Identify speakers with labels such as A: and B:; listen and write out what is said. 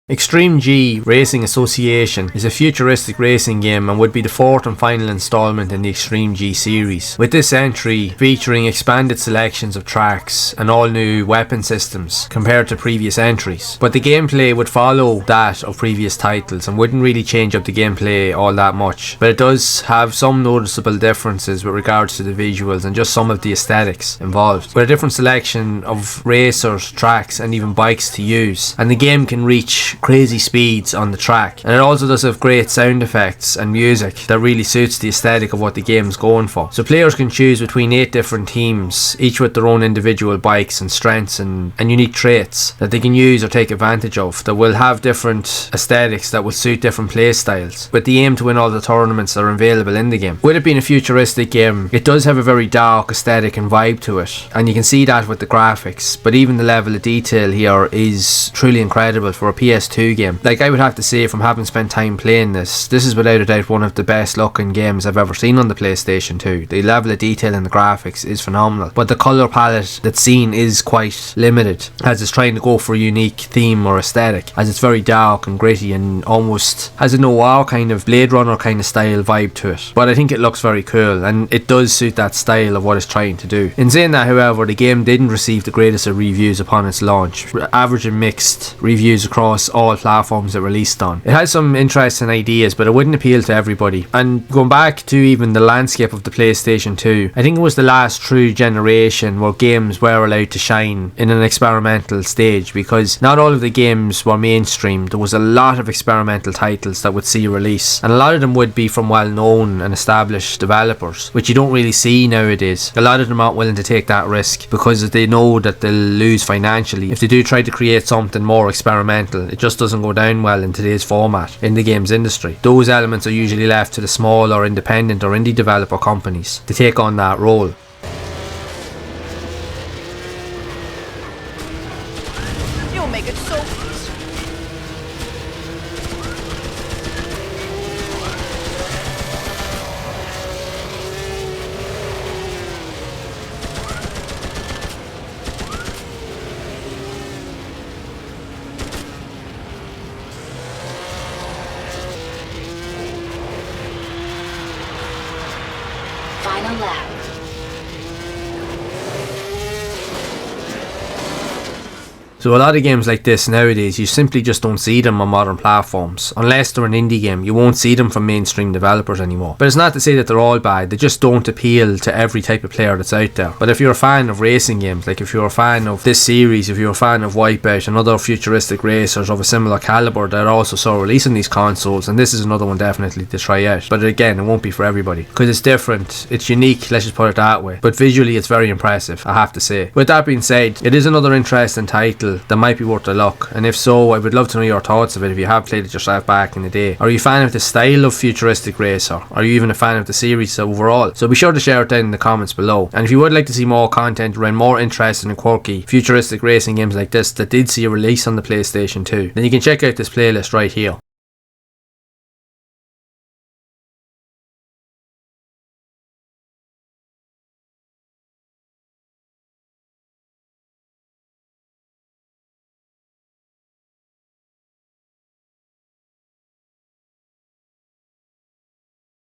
A: Extreme G Racing Association is a futuristic racing game and would be the fourth and final installment in the Extreme G series, with this entry featuring expanded selections of tracks and all new weapon systems compared to previous entries. But the gameplay would follow that of previous titles and wouldn't really change up the gameplay all that much, but it does have some noticeable differences with regards to the visuals and just some of the aesthetics involved, with a different selection of racers, tracks and even bikes to use, and the game can reach crazy speeds on the track, and it also does have great sound effects and music that really suits the aesthetic of what the game's going for. So players can choose between 8 different teams, each with their own individual bikes and strengths and unique traits that they can use or take advantage of, that will have different aesthetics that will suit different play styles, with the aim to win all the tournaments that are available in the game. With it being a futuristic game, it does have a very dark aesthetic and vibe to it, and you can see that with the graphics, but even the level of detail here is truly incredible for a PS2 game. Like, I would have to say, from having spent time playing this is without a doubt one of the best looking games I've ever seen on the PlayStation 2. The level of detail in the graphics is phenomenal, but the colour palette that's seen is quite limited, as it's trying to go for a unique theme or aesthetic, as it's very dark and gritty and almost has a noir kind of Blade Runner kind of style vibe to it. But I think it looks very cool and it does suit that style of what it's trying to do. In saying that, however, the game didn't receive the greatest of reviews upon its launch, average and mixed reviews across all platforms it released on. It has some interesting ideas, but it wouldn't appeal to everybody. And going back to even the landscape of the PlayStation 2, I think it was the last true generation where games were allowed to shine in an experimental stage, because not all of the games were mainstream. There was a lot of experimental titles that would see release, and a lot of them would be from well-known and established developers, which you don't really see nowadays. A lot of them aren't willing to take that risk because they know that they'll lose financially if they do try to create something more experimental. It just doesn't go down well in today's format in the games industry. Those elements are usually left to the small or independent or indie developer companies to take on that role.
B: You'll make it so final lap.
A: So a lot of games like this nowadays, you simply just don't see them on modern platforms. Unless they're an indie game, you won't see them from mainstream developers anymore. But it's not to say that they're all bad, they just don't appeal to every type of player that's out there. But if you're a fan of racing games, like if you're a fan of this series, if you're a fan of Wipeout and other futuristic racers of a similar caliber that also saw release on these consoles, and this is another one definitely to try out. But again, it won't be for everybody, because it's different, it's unique, let's just put it that way. But visually it's very impressive, I have to say. With that being said, it is another interesting title that might be worth a look, and if so, I would love to know your thoughts of it if you have played it yourself back in the day. Are you a fan of the style of futuristic racer? Are you even a fan of the series overall? So be sure to share it down in the comments below. And if you would like to see more content around more interesting and quirky futuristic racing games like this that did see a release on the PlayStation 2, then you can check out this playlist right here.